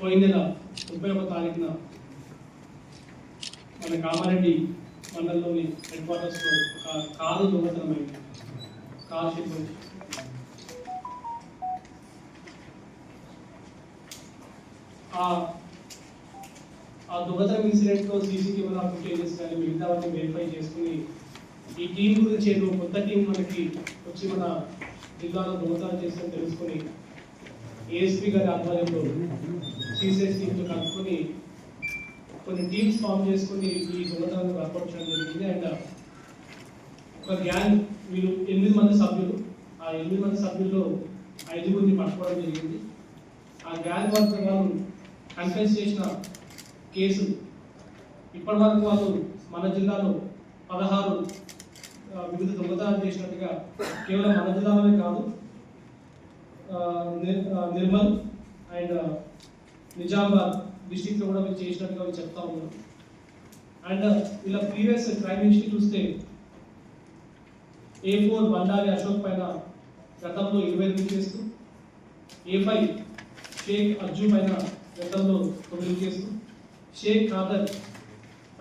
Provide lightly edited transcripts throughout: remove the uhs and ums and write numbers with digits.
పోయిన నెల 31వ తారీఖున మన కామారెడ్డి మండలంలోని హెడ్ క్వార్టర్స్లో ఒక కారు దొంగతనమైంది. కారు షెడ్ నుంచి ఆ దొంగతనం ఇన్సిడెంట్లో సీసీ కెమెరా ఫుటేజెస్ కానీ మిగతావన్నీ వెరిఫై చేసుకుని ఈ టీం గురించి ఏదో కొత్త టీం మనకి వచ్చి మన జిల్లాలో దొంగతనం చేస్తుందని తెలుసుకొని ఏఎస్పీ గారి ఆధ్వర్యంలో సిసిఎస్ టీంతో కలుపుకొని కొన్ని టీమ్స్ ఫామ్ చేసుకుని ఈ దొంగతనాన్ని వర్కౌట్ చేయడం జరిగింది. అండ్ ఒక గ్యాంగ్ వీళ్ళు 8 మంది సభ్యులు, ఆ 8 మంది సభ్యుల్లో 5గురిని పట్టుకోవడం జరిగింది. ఆ గ్యాంగ్ వర్క్ వాళ్ళు కన్ఫెస్ చేసిన కేసులు ఇప్పటి వరకు వాళ్ళు మన జిల్లాలో 16 వివిధ దొంగతనాలు చేసినట్టుగా కేవలం మన జిల్లాలోనే కాదు, నిర్మల్ అండ్ నిజామాబాద్ డిస్టిక్లో కూడా వీళ్ళు చేసినట్టుగా వీళ్ళు చెప్తా ఉన్నారు. అండ్ వీళ్ళ ప్రీవియస్ క్రైమ్ హిస్టరీ చూస్తే A4 బండారి అశోక్ పైన గతంలో 28 కేసులు, A5 షేక్ అజ్జు పైన గతంలో 9 కేసులు, షేక్ ఖాదర్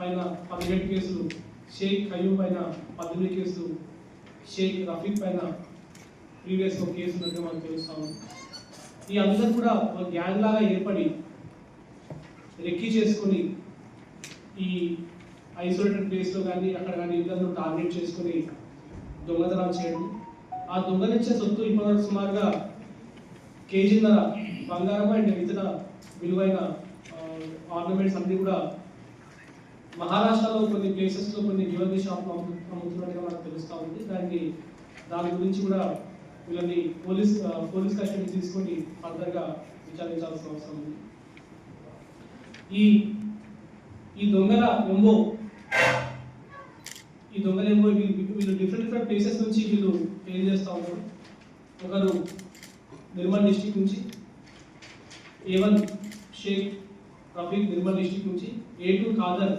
పైన 17 కేసులు, షేక్ ఖయూమ్ పైన 18 కేసులు, షేక్ రఫీక్ పైన ప్రీవియస్ ఒక కేసు ఉన్నట్టు మనకు తెలుస్తా ఉంది. ఈ అందరూ కూడా ఒక గ్యాంగ్ లాగా ఏర్పడి రెక్కీ చేసుకొని ఈ ఐసోలేటెడ్ ప్లేస్లో కానీ అక్కడ కానీ ఇళ్ళను టార్గెట్ చేసుకొని దొంగతనాలు చేయడం. ఆ దొంగలించే సొత్తు ఇప్పటివరకు సుమారుగా కేజీన్నర బంగారం అండ్ ఇతర విలువైన ఆర్నమెంట్స్ అన్ని కూడా మహారాష్ట్రలో కొన్ని ప్లేసెస్లో కొన్ని జ్యువెలరీ షాప్లో అమ్ముతున్నట్టుగా మనకు తెలుస్తూ ఉంది. దాని గురించి కూడా వీళ్ళని పోలీస్ కస్టడీ తీసుకొని ఫర్దర్గా విచారించాల్సిన అవసరం ఉంది. ఈ దొంగల ఎంబో వీళ్ళు డిఫరెంట్ ప్లేసెస్ నుంచి వీళ్ళు ఫెయిల్ చేస్తూ ఉన్నారు. ఒకరు నిర్మల్ డిస్టిక్ నుంచి, A1 షేక్ రఫీక్ నిర్మల్ డిస్టిక్ నుంచి, A2 ఖాదర్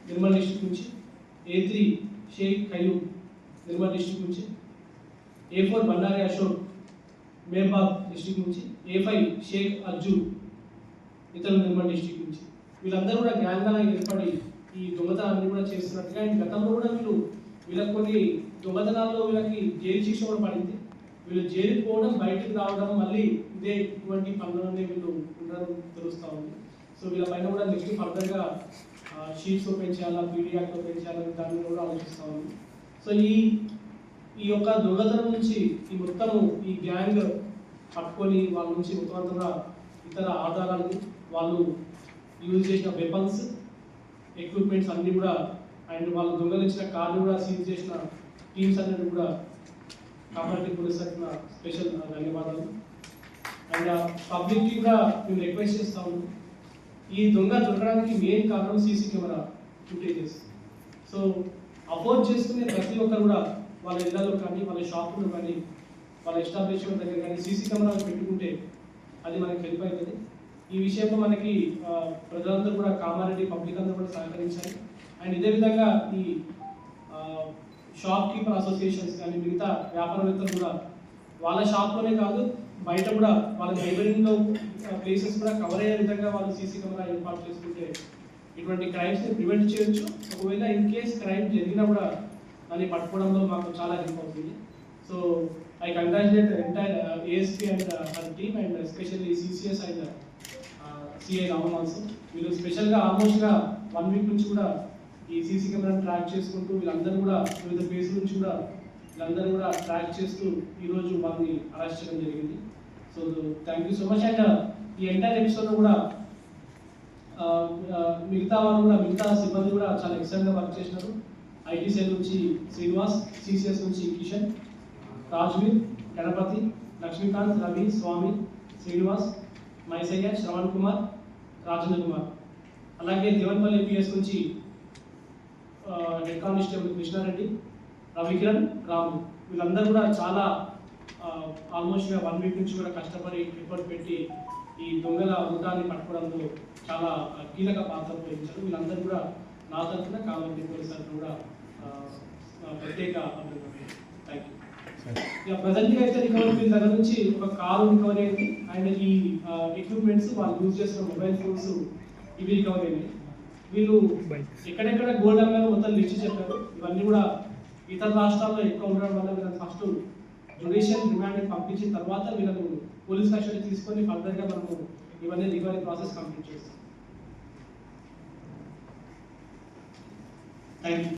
నిర్మల్ డిస్టిక్ నుంచి, A3 షేక్ ఖయూమ్ నిర్మల్ డిస్టిక్ నుంచి, A4 బండారి అశోక్ మేబాద్ డిస్టిక్ నుంచి, A5 షేక్ అజ్జు ఇతర నిర్మల్ డిస్టిక్ నుంచి. వీళ్ళందరూ కూడా గ్యాంగ్గా ఏర్పడి ఈ దొంగతనాన్ని కూడా చేస్తున్నట్టుగా, అండ్ గతంలో కూడా వీళ్ళకి కొన్ని దొంగతనాల్లో వీళ్ళకి జైలు శిక్ష కూడా పడింది. వీళ్ళు జైలుకి పోవడం, బయటకు రావడం, మళ్ళీ ఇటువంటి పనులనే వీళ్ళు ఉండడం తెలుస్తూ ఉంది. సో వీళ్ళ పైన కూడా నెక్స్ట్ ఫర్దర్గా షీట్స్ ఓపెన్ చేయాలా, పీడియాక్ట్ ఓపెన్ చేయాలని దాన్ని కూడా ఆలోచిస్తూ ఉంది. సో ఈ యొక్క దొంగతనం నుంచి ఈ మొత్తము ఈ గ్యాంగ్ పట్టుకొని వాళ్ళ నుంచి మొత్తం ఇతర ఆధారాలు, వాళ్ళు యూజ్ చేసిన వెపన్స్, ఎక్విప్మెంట్స్ అన్నీ కూడా, అండ్ వాళ్ళు దొంగలించిన కార్లు కూడా సీజ్ చేసిన టీమ్స్ అన్నిటి కూడా కామారెడ్డి పోలీస్ తరఫున స్పెషల్ ధన్యవాదాలు. అండ్ పబ్లిక్కి కూడా మేము రిక్వెస్ట్ చేస్తా ఉన్నాం, ఈ దొరకడానికి మెయిన్ కారణం CC camera footages. So afford చేసుకునే ప్రతి ఒక్కరు కూడా వాళ్ళ ఇళ్లలో కానీ, వాళ్ళ షాపుల్లో కానీ, వాళ్ళ ఎస్టాబ్లిష్మెంట్ దగ్గర కానీ సీసీ కెమెరాలు పెట్టుకుంటే అది మనకి హెల్ప్ అవుతుంది. ఈ విషయంలో మనకి ప్రజలందరూ కూడా, కామారెడ్డి పబ్లిక్ అందరూ కూడా సహకరించాలి. అండ్ ఇదే విధంగా ఈ షాప్ కీపర్ అసోసియేషన్స్ కానీ మిగతా వ్యాపారవేత్తలు కూడా వాళ్ళ షాప్లోనే కాదు, బయట కూడా వాళ్ళ నైబరింగ్లో ప్లేసెస్ కూడా కవర్ అయ్యే విధంగా వాళ్ళు సీసీ కెమెరా ఏర్పాటు చేసుకుంటే ఇటువంటి క్రైమ్స్ని ప్రివెంట్ చేయొచ్చు. ఒకవేళ ఇన్ కేస్ క్రైమ్ జరిగినా కూడా దాన్ని పట్టుకోవడంలో మాకు చాలా హెల్ప్ అవుతుంది. So I congratulate the entire ASP and her team, and especially CCS and CI Raman also. వీళ్ళు స్పెషల్గా ఆల్మోస్ట్గా 1 వీక్ నుంచి కూడా ఈ సీసీ కెమెరాని ట్రాక్ చేసుకుంటూ వీళ్ళందరూ కూడా వివిధ ప్లేస్ నుంచి కూడా వీళ్ళందరూ కూడా ట్రాక్ చేస్తూ ఈరోజు వాళ్ళని అరెస్ట్ చేయడం జరిగింది. So thank you so much. And ఈ ఎంటైర్ ఎపిసోడ్లో కూడా మిగతా వాళ్ళు కూడా, మిగతా సిబ్బంది కూడా చాలా ఎక్సలెంట్గా వర్క్ చేసినారు. ఐటీ సెల్ నుంచి శ్రీనివాస్, CCS నుంచి కిషన్, రాజ్వీర్, గణపతి, లక్ష్మీకాంత్, రవి, స్వామి, శ్రీనివాస్, మైసయ్య, శ్రవణ్ కుమార్, రాజేంద్ర కుమార్, అలాగే దేవన్పల్లి PS నుంచి హెడ్ కానిస్టేబుల్ కృష్ణారెడ్డి, రవికిరణ్, రాము, వీళ్ళందరూ కూడా చాలా ఆల్మోస్ట్గా 1 వీక్ నుంచి కూడా కష్టపడి ఎఫర్ట్ పెట్టి ఈ దొంగల ముఠాన్ని పట్టుకోవడంలో చాలా కీలక పాత్ర వహించారు. వీళ్ళందరూ కూడా నా తరఫున, కామారెడ్డి పోలీస్ తరఫున కూడా ప్రత్యేక అభినందనలు. Thank you. ఇక ప్రజెంట్గా అయితే రికవరీ వీళ్ళ దగ్గర నుంచి ఒక కారు రికవరీ అయింది అండ్ ఈ ఎక్విప్మెంట్స్ వాళ్ళు యూజ్ చేసిన మొబైల్ ఫోన్స్ ఇవి రికవరీ అయినాయి. వీళ్ళు ఎక్కడెక్కడ గోల్డ్ అమ్మారో మొత్తం లిస్ట్ చెప్పారు. ఇవన్నీ కూడా ఇతర రాష్ట్రాల్లో ఎక్కువ ఉండడం వల్ల వీళ్ళని ఫస్ట్ జ్యుడిషియల్ రిమాండ్ పంపించిన తర్వాత వీళ్ళను పోలీస్ కస్టడీ తీసుకొని ఫర్దర్గా మనము ఇవన్నీ రికవరీ ప్రాసెస్ కంప్లీట్ చేస్తాం. Thank you.